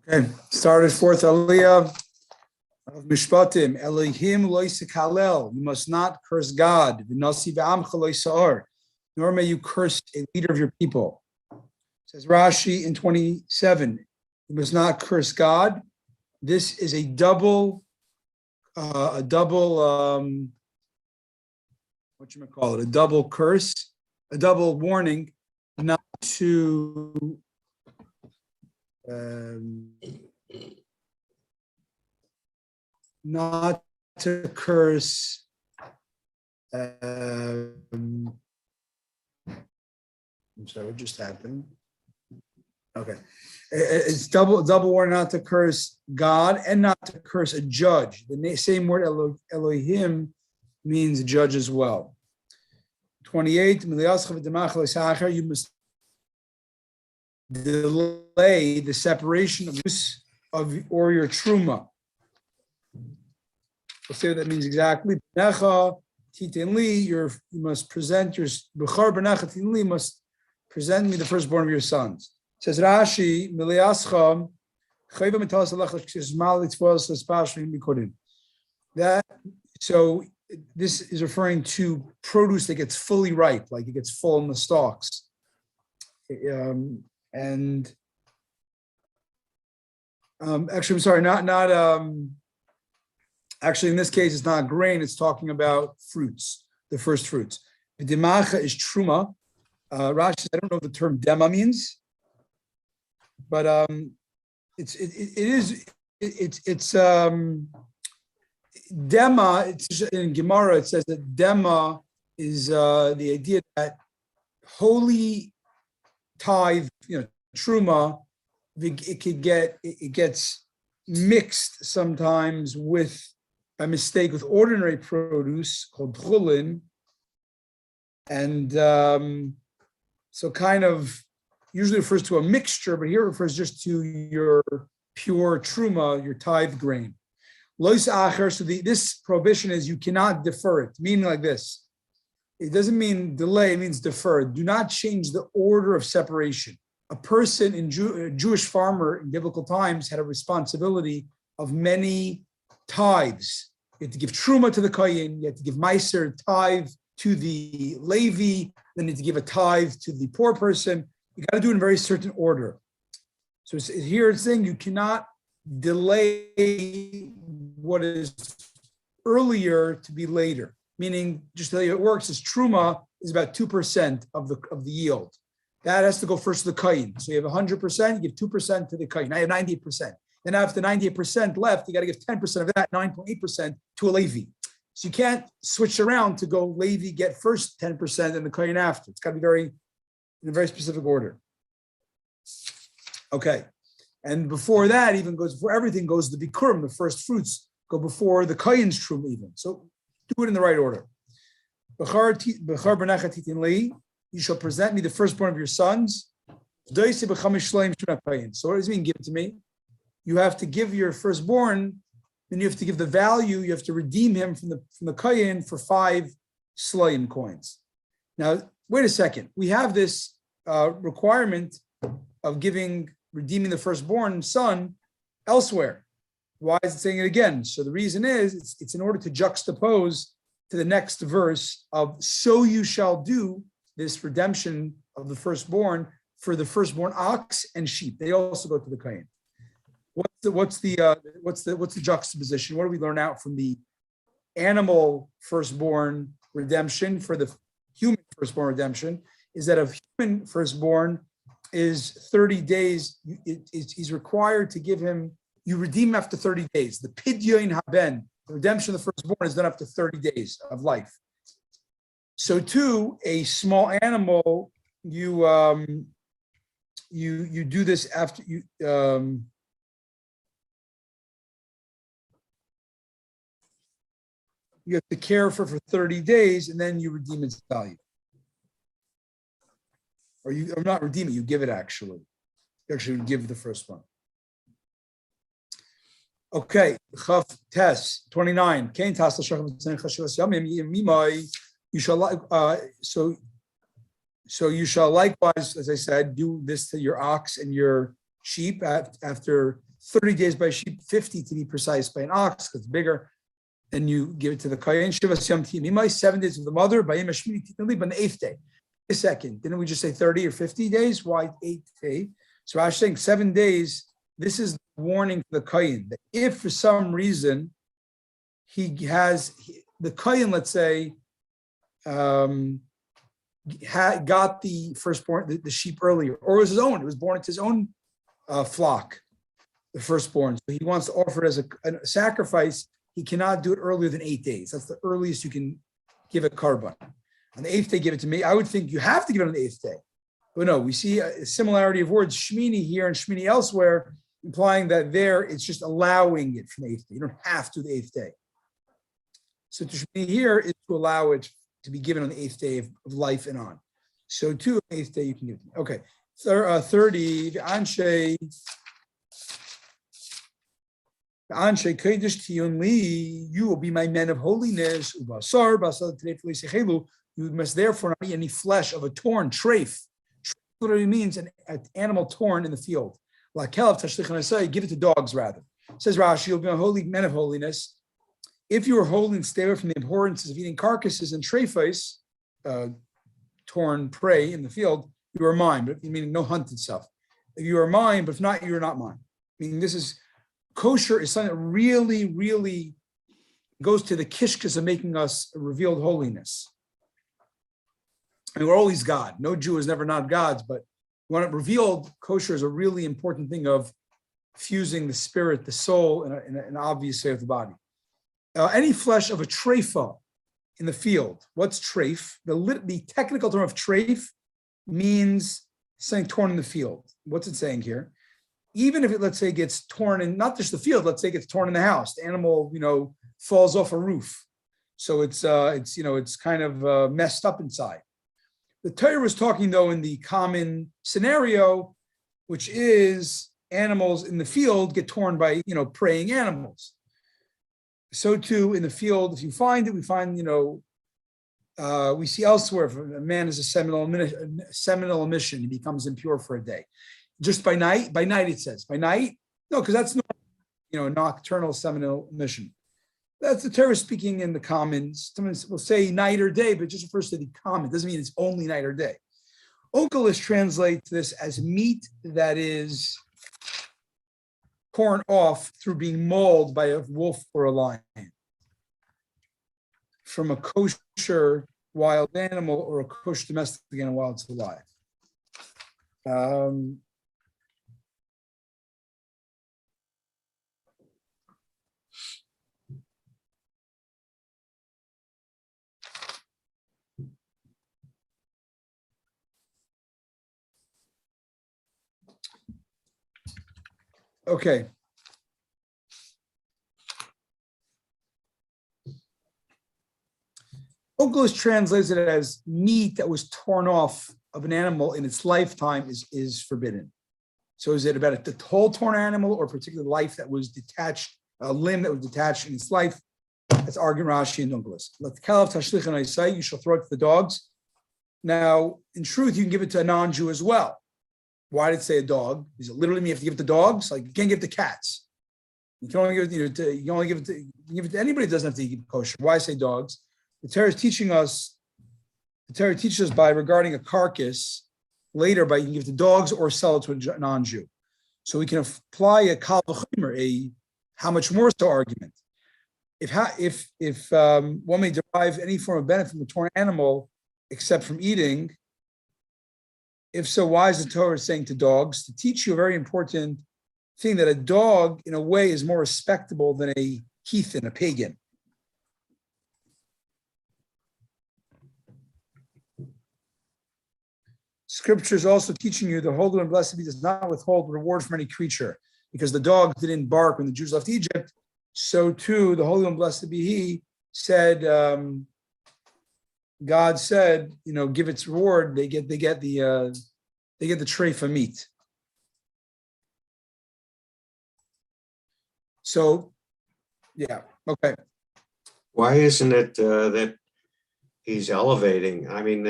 Okay, started fourth Aliyah of Mishpatim. Elohim lo yisekalel. You must not curse God. V'nasi v'amcha lo yisa'or. Nor may you curse a leader of your people. Says Rashi in 27. You must not curse God. This is a double what you call it? A double curse, a double warning, not to. Not to curse I'm sorry, what just happened? Okay. It's double warning not to curse God and not to curse a judge. The same word Elohim means judge as well. 28, you must delay the separation of or your truma. We'll say what that means exactly. You must present your you must present me the firstborn of your sons. It says Rashi, that so this is referring to produce that gets fully ripe, like it gets full in the stalks. Actually, I'm sorry, actually, in this case, it's not grain, it's talking about fruits, the first fruits. Dimacha is truma. Rashi, I don't know what the term dema means, but it's dema. It's in Gemara. It says that dema is the idea that holy tithe, truma, it gets mixed sometimes with by mistake with ordinary produce called chulin, and so kind of usually refers to a mixture, but here it refers just to your pure truma, your tithe grain. Lois acher. So this prohibition is you cannot defer it, meaning like this. It doesn't mean delay; it means defer. Do not change the order of separation. A person a Jewish farmer in biblical times had a responsibility of many tithes. You have to give truma to the kohen, you have to give meiser tithe to the Levi, then you have to give a tithe to the poor person. You got to do it in a very certain order. So here it's saying you cannot delay what is earlier to be later. Meaning, just to tell you how it works, is truma is about 2% of the yield. That has to go first to the kohen. So you have 100%, you give 2% to the kohen. Now you have 98%. Then after 98% left, you got to give 10% of that, 9.8% to a Levi. So you can't switch around to go Levi get first 10% and the kohen after. It's got to be in a very specific order. Okay. And before that even goes, before everything goes, the bikurim, the first fruits, go before the kohen's truma even. So do it in the right order. You shall present me the firstborn of your sons. So what does it mean, give it to me? You have to give your firstborn, then you have to give the value, you have to redeem him from the kohen for 5 slayim coins. Now, wait a second. We have this requirement of redeeming the firstborn son elsewhere. Why is it saying it again? So the reason is, it's in order to juxtapose to the next verse of, so you shall do this redemption of the firstborn for the firstborn ox and sheep. They also go to the kohen. What's the juxtaposition? What do we learn out from the animal firstborn redemption for the human firstborn redemption? Is that a human firstborn is 30 days. He's required to give him. You redeem after 30 days. The pidyon haben, the redemption of the firstborn, is done after 30 days of life. So too, a small animal, you do this after you. You have to care for 30 days, and then you redeem its value. Or you not redeem it, you give it actually. You actually give the first one. Okay, Chaf Tes 29. You shall so you shall likewise, as I said, do this to your ox and your sheep after 30 days by sheep, 50 to be precise by an ox, because it's bigger. Then you give it to the Kayin. 7 days with the mother, by on the 8th day. A second, didn't we just say 30 or 50 days? Why 8 day? So I was saying 7 days. This is the warning to the Kayin that if for some reason the Kayin, let's say, got the firstborn, the sheep earlier, or it was his own. It was born to his own flock, the firstborn. So he wants to offer it as a sacrifice. He cannot do it earlier than 8 days. That's the earliest you can give a karban. On the 8th day, give it to me. I would think you have to give it on the 8th day. But no, we see a similarity of words, Shmini here and Shmini elsewhere, implying that there it's just allowing it from the 8th day. You don't have to the 8th day. So to Shmini here is to allow it to be given on the 8th day of life and on. So too, on the 8th day, you can give it. Okay. 30, Anshe Kodesh Tiyun, you will be my men of holiness. You must therefore not eat any flesh of a torn treif. Literally means an animal torn in the field. Like give it to dogs rather. Says Rashi, you'll be a holy men of holiness. If you are holy and stay away from the abhorrences of eating carcasses and treifos, torn prey in the field, you are mine, but meaning no hunted stuff. If you are mine, but if not, you are not mine. Meaning this is kosher is something that really, really goes to the kishkas of making us a revealed holiness. I mean, we're always God. No Jew is never not God's, but when it revealed, kosher is a really important thing of fusing the spirit, the soul, in an obvious way of the body. Any flesh of a treifa in the field. What's treif? The technical term of treif means something torn in the field. What's it saying here? Even if it, let's say, gets torn in, not just the field, let's say it gets torn in the house, the animal, falls off a roof. So it's kind of messed up inside. The Torah was talking, though, in the common scenario, which is animals in the field get torn by, preying animals. So too in the field, if you find it, we find, we see elsewhere, if a man is a seminal emission, he becomes impure for a day. Just by night it says. By night? No, because that's nocturnal seminal emission. That's the Torah speaking in the commons. Someone will say night or day, but it just refers to the common. It doesn't mean it's only night or day. Onkelos translates this as meat that is torn off through being mauled by a wolf or a lion from a kosher wild animal or a kosher domestic animal while it's alive. Okay. Onkelos translates it as meat that was torn off of an animal in its lifetime is forbidden. So is it about the whole torn animal or a particular life that was detached, a limb that was detached in its life? That's arguing Rashi and Onkelos. Let the kalav tashlich and I say, you shall throw it to the dogs. Now, in truth, you can give it to a non-Jew as well. Why did it say a dog? Does it literally mean you have to give it to dogs? Like you can't give it to cats. You can only give it to anybody that doesn't have to eat kosher. Why say dogs? The Torah teaches us by regarding a carcass later by you can give it to dogs or sell it to a non-Jew. So we can apply a kal v'chomer, a how much more so argument. If one may derive any form of benefit from a torn animal except from eating, if so, why is the Torah saying to dogs? To teach you a very important thing, that a dog, in a way, is more respectable than a heathen, a pagan. Scripture is also teaching you the Holy and Blessed Be does not withhold reward from any creature, because the dogs didn't bark when the Jews left Egypt. So too, the Holy and Blessed Be He said, God said, give its reward. They get the treifa meat. So, yeah, okay. Why isn't it that he's elevating? I mean,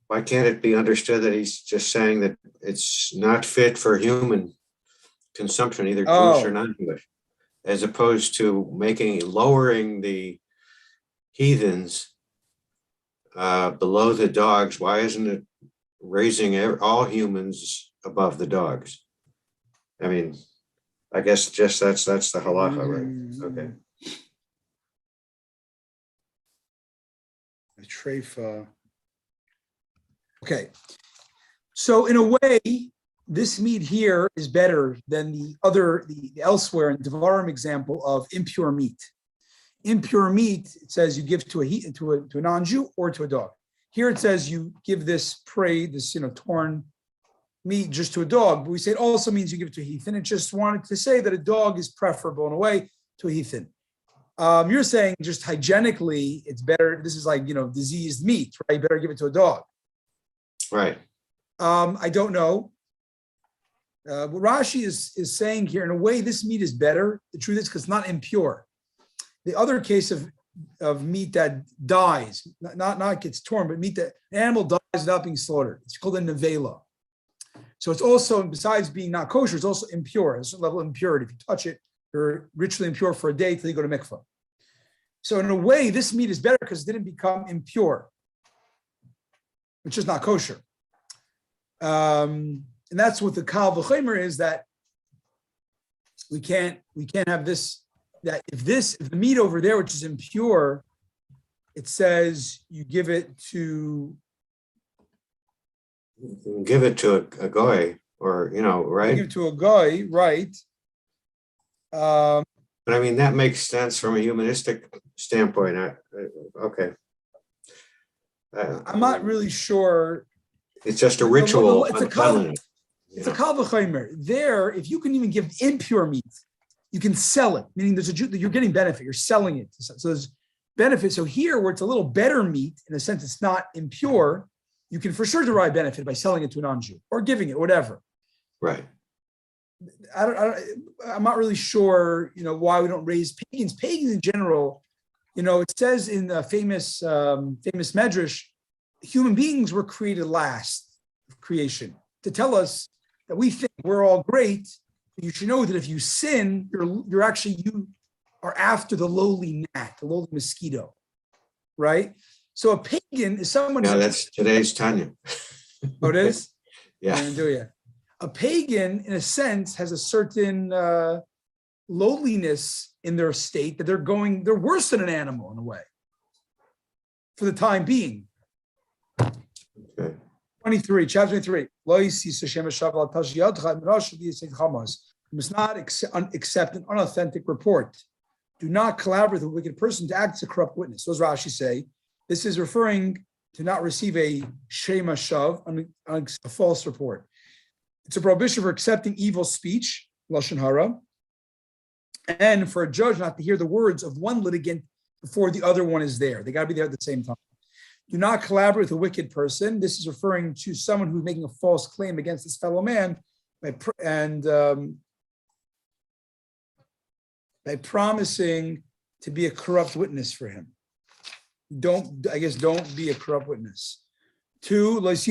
why can't it be understood that he's just saying that it's not fit for human consumption, either Jewish Oh, or non-Jewish, as opposed to lowering the heathens below the dogs. Why isn't it raising all humans above the dogs? I mean, I guess just that's the halacha, right? Okay. Treifa. Okay. So in a way, this meat here is better than the elsewhere in Devarim example of impure meat. Impure meat, it says you give to a non-Jew or to a dog. Here it says you give this prey, this torn meat just to a dog, but we say it also means you give it to a heathen. It just wanted to say that a dog is preferable in a way to a heathen. You're saying just hygienically, it's better. This is like diseased meat, right? You better give it to a dog. Right. I don't know. What Rashi is saying here, in a way, this meat is better. The truth is because it's not impure. The other case of meat that dies, not gets torn, but meat that an animal dies without being slaughtered. It's called a nevela. So it's also, besides being not kosher, it's also impure. It's a level of impurity. If you touch it, you're ritually impure for a day till you go to mikvah. So in a way, this meat is better because it didn't become impure, which is not kosher. And that's what the kal v'chomer is, that we can't have this. That if the meat over there, which is impure, it says you give it to a goy, or right? Give it to a guy, right? But I mean, that makes sense from a humanistic standpoint. Okay. I'm not really sure. It's just a ritual. It's a kal v'chomer. There, if you can even give impure meat, you can sell it, meaning you're getting benefit. You're selling it. So there's benefit. So here, where it's a little better meat, in a sense it's not impure, you can for sure derive benefit by selling it to a non-Jew or giving it, whatever. Right. I'm not really sure, why we don't raise pagans. Pagans in general, it says in the famous medrash, human beings were created last of creation to tell us that we think we're all great. You should know that if you sin, you are after the lowly gnat, the lowly mosquito, right? So a pagan is someone. Yeah, that's today's Tanya. Oh, it is? Yeah. A pagan, in a sense, has a certain lowliness in their state that they're worse than an animal in a way, for the time being. Okay. 23, chapter 23. You must not accept an unauthentic report. Do not collaborate with a wicked person to act as a corrupt witness. So as Rashi say, this is referring to not receive a shema shav, a false report. It's a prohibition for accepting evil speech, lashon hara, and for a judge not to hear the words of one litigant before the other one is there. They got to be there at the same time. Do not collaborate with a wicked person. This is referring to someone who's making a false claim against his fellow man by promising to be a corrupt witness for him. Don't be a corrupt witness. 2, you must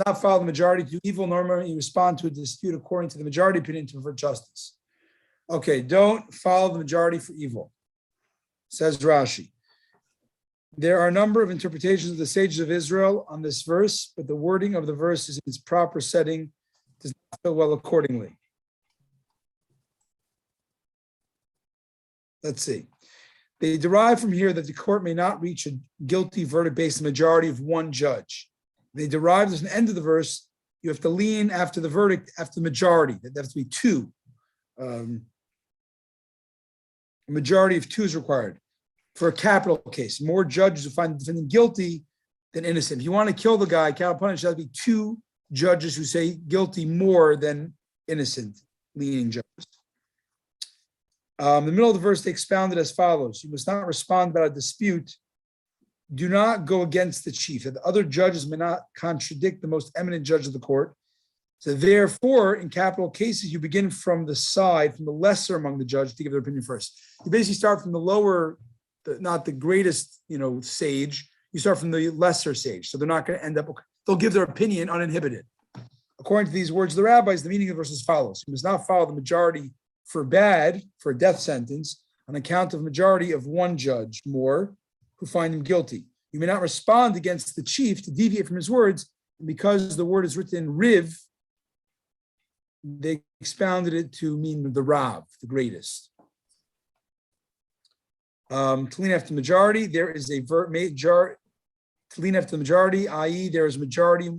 not follow the majority to do evil, nor you respond to a dispute according to the majority opinion to avert justice. Okay, don't follow the majority for evil. Says Rashi. There are a number of interpretations of the sages of Israel on this verse, but the wording of the verse is in its proper setting, does not fit well accordingly. Let's see. They derive from here that the court may not reach a guilty verdict based on the majority of one judge. They derive, there's an end of the verse, you have to lean after the verdict, after the majority. That has to be 2. A majority of 2 is required for a capital case. More judges who find the defendant guilty than innocent. If you want to kill the guy, capital punishment, there has to be 2 judges who say guilty more than innocent, leaning judges. The middle of the verse, they expounded as follows. You must not respond about a dispute. Do not go against the chief, that the other judges may not contradict the most eminent judge of the court. So therefore, in capital cases, you begin from the side, from the lesser among the judges to give their opinion first. You basically start from the lower, not the greatest, sage. You start from the lesser sage. So they're not going to end up they'll give their opinion uninhibited. According to these words of the rabbis, the meaning of the verse is as follows. You must not follow the majority for a death sentence, on account of majority of one judge more who find him guilty. You may not respond against the chief to deviate from his words, and because the word is written in Riv, they expounded it to mean the Rav, the greatest. To lean after the majority, there is a to lean after the majority, i.e., there is a majority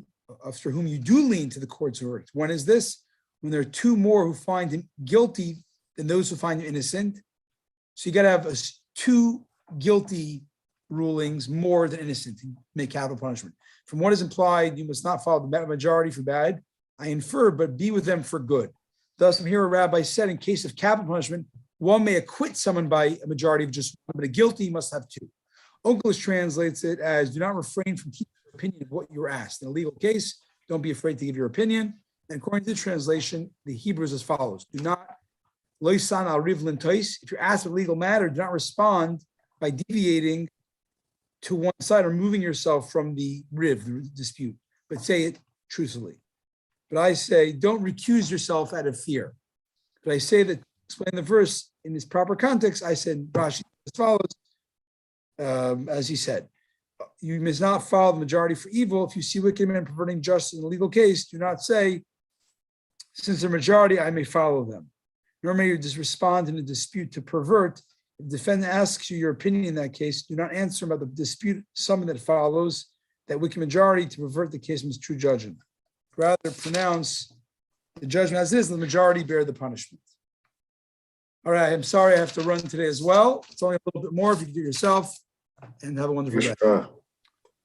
after whom you do lean to the court's verdict. When is this? When there are two more who find him guilty than those who find him innocent. So you got to have two guilty rulings more than innocent to make capital punishment. From what is implied, you must not follow the majority for bad. I infer, but be with them for good. Thus, from here, a rabbi said, in case of capital punishment, one may acquit someone by a majority of just one, but a guilty must have two. Onkelos translates it as, do not refrain from keeping your opinion of what you were asked. In a legal case, don't be afraid to give your opinion. And according to the translation, the Hebrew is as follows. Do not, loisan al rivlin tois. If you're asked a legal matter, do not respond by deviating to one side or moving yourself from the riv, the dispute, but say it truthfully. But I say, don't recuse yourself out of fear. But I say that, to explain the verse in its proper context, I said, Rashi as follows, as he said, you must not follow the majority for evil. If you see wicked men perverting justice in a legal case, do not say, since the majority, I may follow them. Nor may you just respond in a dispute to pervert. If the defendant asks you your opinion in that case, do not answer about the dispute, someone that follows that wicked majority to pervert the case from his true judgment. Rather pronounce the judgment as it is, and the majority bear the punishment. All right, I'm sorry I have to run today as well. It's only a little bit more if you can do it yourself, and have a wonderful day.